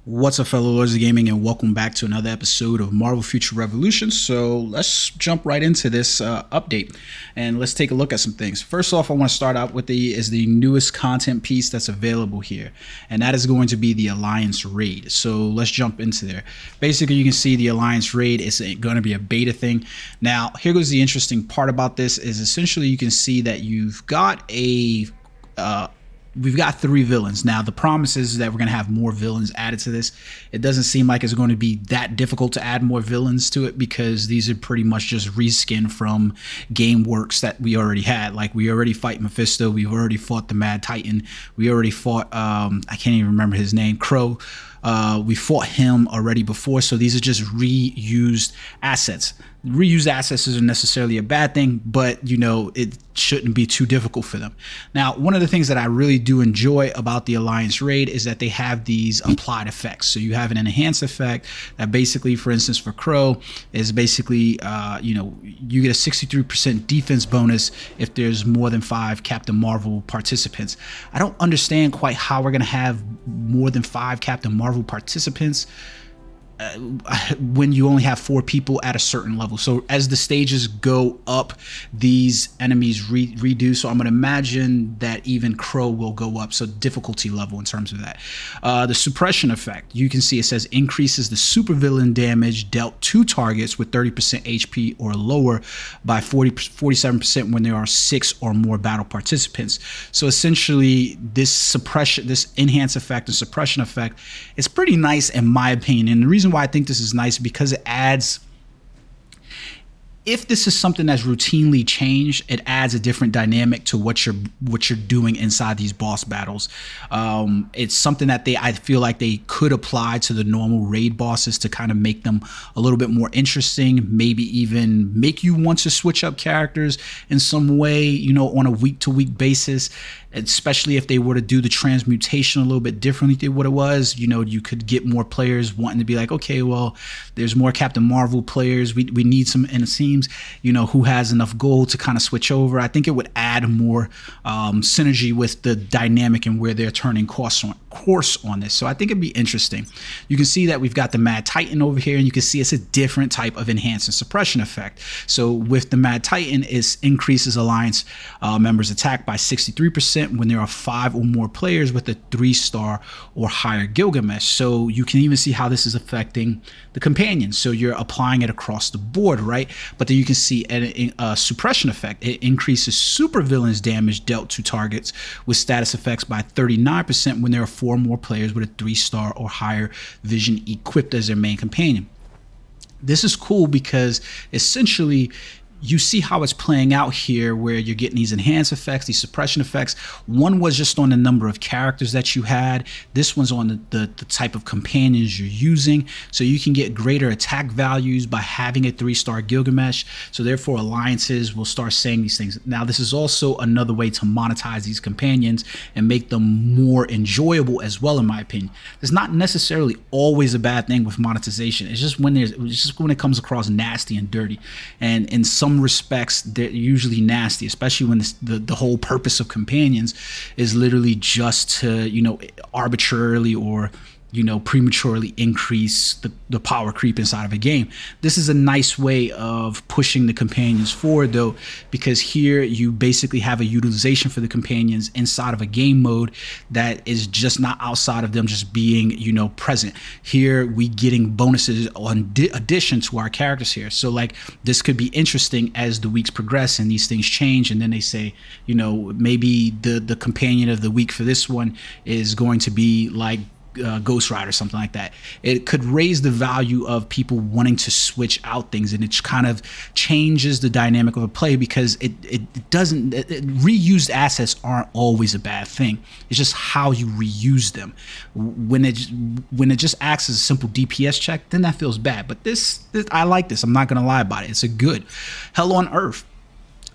What's up, fellow lords of gaming, and welcome back to another episode of Marvel Future Revolution. So let's jump right into this update, and let's take a look at some things. First off, I want to start out with the newest content piece that's available here, and that is going to be the Alliance Raid. So let's jump into there. Basically, you can see the Alliance Raid is going to be a beta thing. Now, here goes the interesting part about this: is essentially you can see that you've got a we've got 3 villains. Now, the promise is that we're going to have more villains added to this. It doesn't seem like it's going to be that difficult to add more villains to it, because these are pretty much just reskin from game works that we already had. Like, we already fight Mephisto. We've already fought the Mad Titan. We already fought, I can't even remember his name, Crow. We fought him already before, so these are just reused assets. Reused assets isn't necessarily a bad thing, but you know, it shouldn't be too difficult for them. Now, one of the things that I really do enjoy about the Alliance Raid is that they have these applied effects. So you have an enhanced effect that basically, for instance, for Crow, is basically, you know, you get a 63% defense bonus if there's more than 5 Captain Marvel participants. I don't understand quite how we're going to have more than 5 Captain Marvel participants when you only have 4 people at a certain level. So as the stages go up, these enemies reduce. So I'm going to imagine that even Crow will go up, so difficulty level in terms of that. The suppression effect, you can see it says increases the supervillain damage dealt to targets with 30% HP or lower by 47% when there are 6 or more battle participants. So essentially, this enhanced effect and suppression effect is pretty nice in my opinion. And the reason why I think this is nice, because it adds, if this is something that's routinely changed, it adds a different dynamic to what you're doing inside these boss battles. It's something that I feel like they could apply to the normal raid bosses to kind of make them a little bit more interesting, maybe even make you want to switch up characters in some way, you know, on a week-to-week basis. Especially if they were to do the transmutation a little bit differently than what it was. You know, you could get more players wanting to be like, okay, well, there's more Captain Marvel players. We need some, and it seems, you know, who has enough gold to kind of switch over. I think it would add more synergy with the dynamic and where they're turning course on this. So I think it'd be interesting. You can see that we've got the Mad Titan over here, and you can see it's a different type of enhanced and suppression effect. So with the Mad Titan, it increases Alliance members' attack by 63% when there are 5 or more players with a 3-star or higher Gilgamesh. So you can even see how this is affecting the companions. So you're applying it across the board, right? But then you can see a suppression effect. It increases supervillains damage dealt to targets with status effects by 39% when there are 4 more players with a 3-star or higher vision equipped as their main companion. This is cool because essentially you see how it's playing out here, where you're getting these enhanced effects, these suppression effects. One was just on the number of characters that you had. This one's on the type of companions you're using. So you can get greater attack values by having a 3-star Gilgamesh. So therefore, alliances will start saying these things. Now, this is also another way to monetize these companions and make them more enjoyable as well, in my opinion. It's not necessarily always a bad thing with monetization. It's just when it comes across nasty and dirty. And in some respects, they're usually nasty, especially when the whole purpose of companions is literally just to, you know, arbitrarily or, you know, prematurely increase the power creep inside of a game. This is a nice way of pushing the companions forward, though, because here you basically have a utilization for the companions inside of a game mode that is just not outside of them just being, you know, present. Here we getting bonuses on addition to our characters here. So like, this could be interesting as the weeks progress and these things change, and then they say, you know, maybe the companion of the week for this one is going to be like Ghost Rider, something like that. It could raise the value of people wanting to switch out things, and it kind of changes the dynamic of a play, because reused assets aren't always a bad thing. It's just how you reuse them. When it just acts as a simple DPS check, then that feels bad. But this I like this. I'm not gonna lie about it. It's a good. Hell on Earth,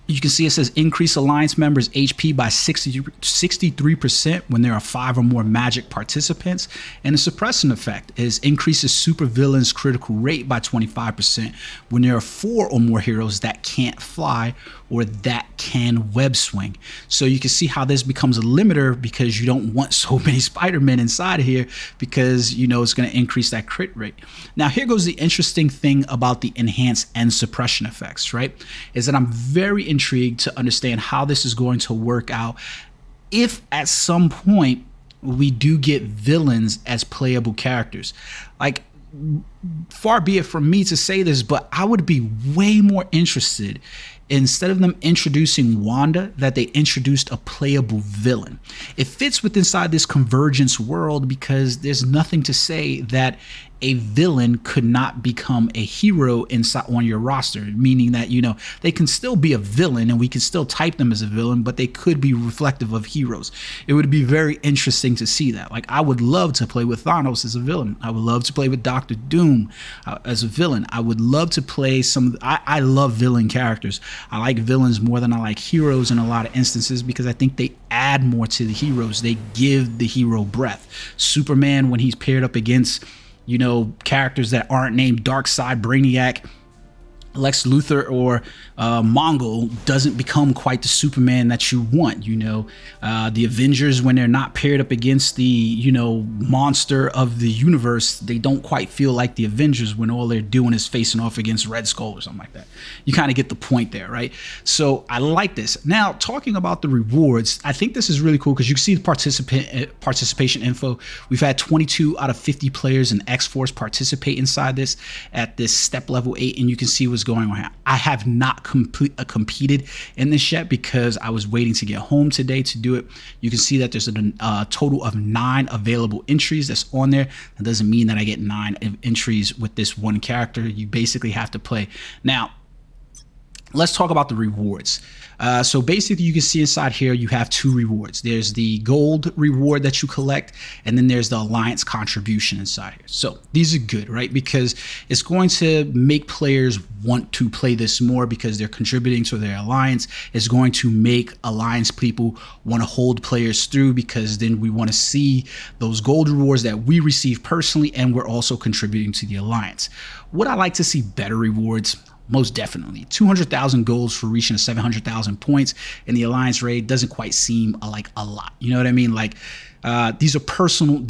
you can see it says increase Alliance members' HP by 63% when there are 5 or more magic participants. And the suppressing effect is increases supervillains' critical rate by 25% when there are 4 or more heroes that can't fly or that can web swing. So you can see how this becomes a limiter because you don't want so many Spider-Men inside of here because you know it's going to increase that crit rate. Now here goes the interesting thing about the enhance and suppression effects, right? Is that I'm very intrigued to understand how this is going to work out if at some point we do get villains as playable characters. Like, far be it from me to say this, but I would be way more interested, instead of them introducing Wanda, that they introduced a playable villain. It fits with inside this convergence world because there's nothing to say that a villain could not become a hero inside on your roster, meaning that, you know, they can still be a villain and we can still type them as a villain, but they could be reflective of heroes. It would be very interesting to see that. Like, I would love to play with Thanos as a villain. I would love to play with Doctor Doom as a villain. I would love to play I love villain characters. I like villains more than I like heroes in a lot of instances because I think they add more to the heroes. They give the hero breadth. Superman, when he's paired up against, you know, characters that aren't named Darkseid, Brainiac, Lex Luthor, or Mongol, doesn't become quite the Superman that you want. You know, the Avengers, when they're not paired up against the, you know, monster of the universe, they don't quite feel like the Avengers when all they're doing is facing off against Red Skull or something like that. You kind of get the point there, right? So I like this. Now, talking about the rewards, I think this is really cool because you can see the participation info. We've had 22 out of 50 players in X-Force participate inside this at this step level 8, and you can see what's going on here. I have not competed in this yet because I was waiting to get home today to do it. You can see that there's a total of 9 available entries that's on there. That doesn't mean that I get 9 entries with this one character. You basically have to play. Now, let's talk about the rewards. So basically you can see inside here you have 2 rewards. There's the gold reward that you collect, and then there's the alliance contribution inside here. So these are good, right? Because it's going to make players want to play this more because they're contributing to their alliance. It's going to make alliance people want to hold players through because then we want to see those gold rewards that we receive personally, and we're also contributing to the alliance. Would I like to see better rewards? Most definitely. 200,000 goals for reaching 700,000 points in the alliance raid doesn't quite seem like a lot. You know what I mean? Like, these are personal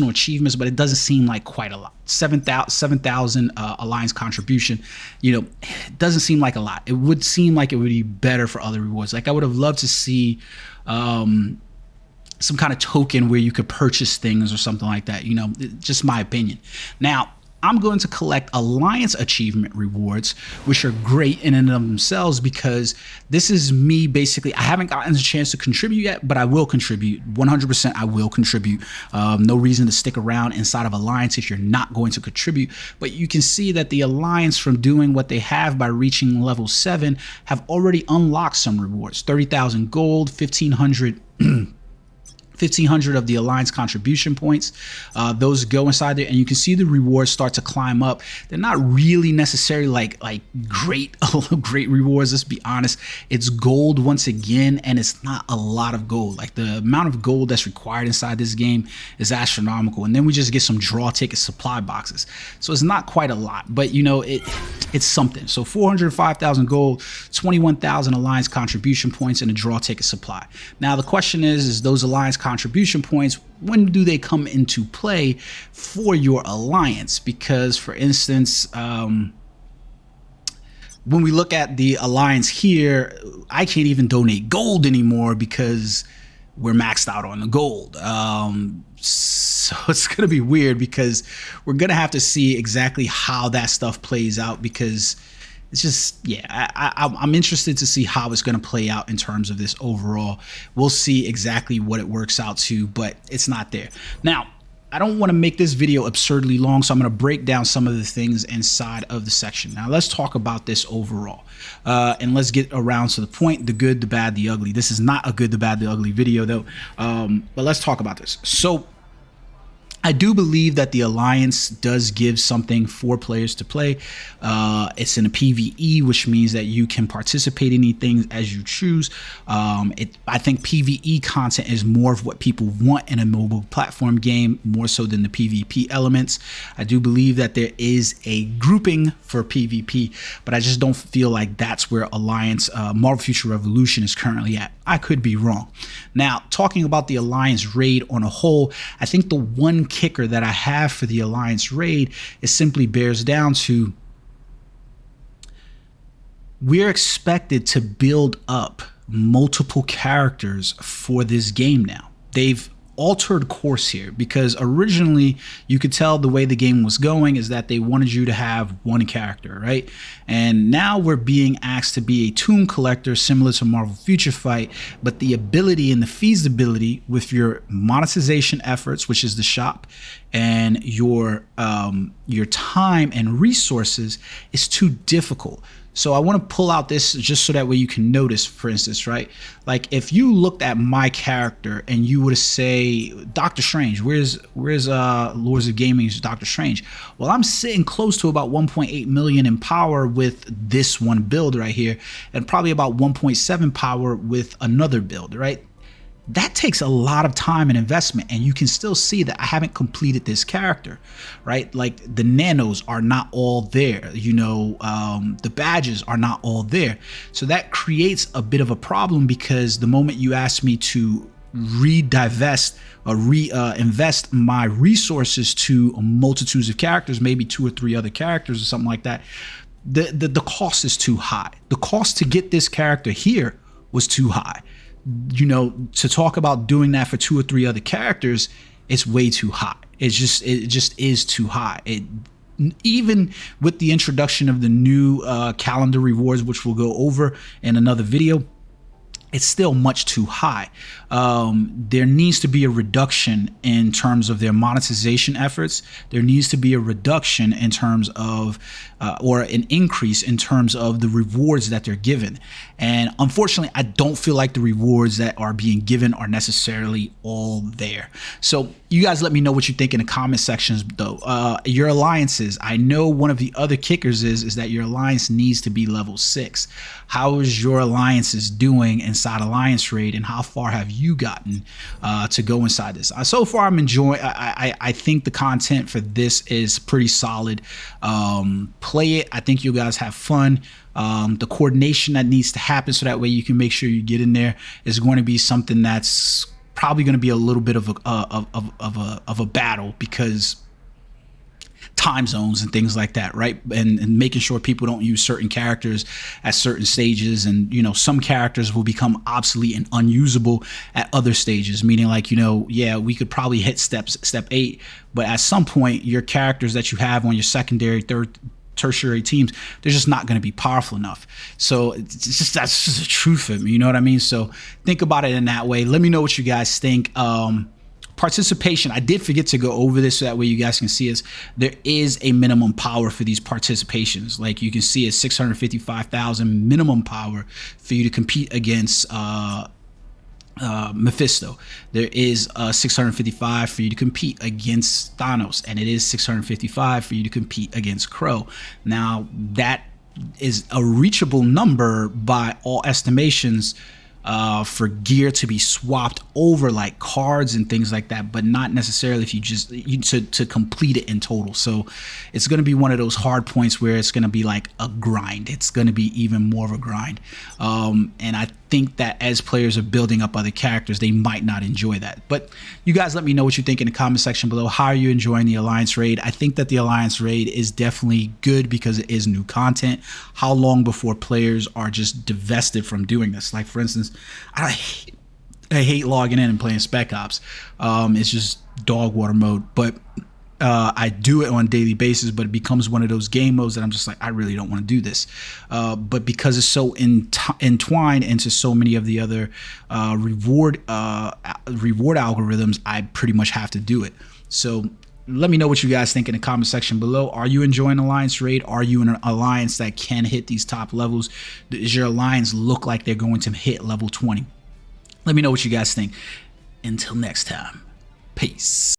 achievements, but it doesn't seem like quite a lot. 7,000 alliance contribution, you know, it doesn't seem like a lot. It would seem like it would be better for other rewards. Like, I would have loved to see some kind of token where you could purchase things or something like that. You know, just my opinion. Now, I'm going to collect alliance achievement rewards, which are great in and of themselves because this is me basically. I haven't gotten a chance to contribute yet, but I will contribute 100%. I will contribute. No reason to stick around inside of alliance if you're not going to contribute. But you can see that the alliance, from doing what they have by reaching level 7, have already unlocked some rewards. 30,000 gold, 1,500 of the alliance contribution points. Those go inside there, and you can see the rewards start to climb up. They're not really necessarily like great rewards. Let's be honest. It's gold once again, and it's not a lot of gold. Like, the amount of gold that's required inside this game is astronomical. And then we just get some draw ticket supply boxes. So it's not quite a lot, but you know, it's something. So 405,000 gold, 21,000 alliance contribution points, and a draw ticket supply. Now the question is those alliance contribution points, when do they come into play for your alliance? Because, for instance, when we look at the alliance here, I can't even donate gold anymore because we're maxed out on the gold. So it's gonna be weird because we're gonna have to see exactly how that stuff plays out, because it's just, yeah, I'm interested to see how it's going to play out in terms of this overall. We'll see exactly what it works out to, but it's not there. Now, I don't want to make this video absurdly long, so I'm going to break down some of the things inside of the section. Now, let's talk about this overall. And let's get around to the point: the good, the bad, the ugly. This is not a good, the bad, the ugly video, though. But let's talk about this. So, I I do believe that the Alliance does give something for players to play. It's in a PvE, which means that you can participate in anything as you choose. I think PvE content is more of what people want in a mobile platform game, more so than the PvP elements. I do believe that there is a grouping for PvP, but I just don't feel like that's where Alliance Marvel Future Revolution is currently at. I could be wrong. Now, talking about the Alliance raid on a whole, I think the one kicker that I have for the Alliance raid is simply bears down to we're expected to build up multiple characters for this game now. They've altered course here, because originally you could tell the way the game was going is that they wanted you to have one character, right? And now we're being asked to be a tomb collector similar to Marvel Future Fight, but the ability and the feasibility with your monetization efforts, which is the shop, and your time and resources is too difficult. So I want to pull out this just so that way you can notice, for instance, right? Like if you looked at my character and you were to say, Doctor Strange, where's Lords of Gaming's Doctor Strange? Well, I'm sitting close to about 1.8 million in power with this one build right here, and probably about 1.7 power with another build, right? That takes a lot of time and investment, and you can still see that I haven't completed this character, right? Like the nanos are not all there, you know, the badges are not all there. So that creates a bit of a problem, because the moment you ask me to redivest or reinvest my resources to multitudes of characters, maybe 2 or 3 other characters or something like that, the cost is too high. The cost to get this character here was too high. You know, to talk about doing that for 2 or 3 other characters, it's way too high. It just is too high. Even with the introduction of the new calendar rewards, which we'll go over in another video, it's still much too high. There needs to be a reduction in terms of their monetization efforts. There needs to be a reduction in terms of, or an increase in terms of the rewards that they're given. And unfortunately, I don't feel like the rewards that are being given are necessarily all there. So you guys let me know what you think in the comment sections though. Your alliances, I know one of the other kickers is that your alliance needs to be level 6. How is your alliances doing inside Alliance Raid, and how far have you gotten to go inside this? So far I'm enjoying, I think the content for this is pretty solid. Play it. I think you guys have fun. The coordination that needs to happen so that way you can make sure you get in there is going to be something that's probably going to be a little bit of a battle, because time zones and things like that, right? And making sure people don't use certain characters at certain stages, and you know, some characters will become obsolete and unusable at other stages, meaning like, you know, yeah, we could probably hit step 8, but at some point your characters that you have on your secondary, tertiary teams, they're just not going to be powerful enough. So it's just, that's just the truth of it, you know what I mean? So think about it in that way. Let me know what you guys think. Participation, I did forget to go over this so that way you guys can see us. There is a minimum power for these participations. Like you can see it's 655,000 minimum power for you to compete against Mephisto. There is 655 for you to compete against Thanos, and it is 655 for you to compete against Crow. Now that is a reachable number by all estimations for gear to be swapped over, like cards and things like that, but not necessarily if you just to complete it in total. So it's going to be one of those hard points where it's going to be like a grind. It's going to be even more of a grind, and I think that as players are building up other characters, they might not enjoy that. But you guys let me know what you think in the comment section below. How are you enjoying the Alliance Raid? I think that the Alliance Raid is definitely good because it is new content. How long before players are just divested from doing this? Like for instance, I hate logging in and playing Spec Ops. It's just dog water mode, but I do it on a daily basis, but it becomes one of those game modes that I'm just like, I really don't want to do this. But because it's so entwined into so many of the other reward algorithms, I pretty much have to do it. So let me know what you guys think in the comment section below. Are you enjoying Alliance Raid? Are you in an alliance that can hit these top levels? Does your alliance look like they're going to hit level 20? Let me know what you guys think. Until next time, peace.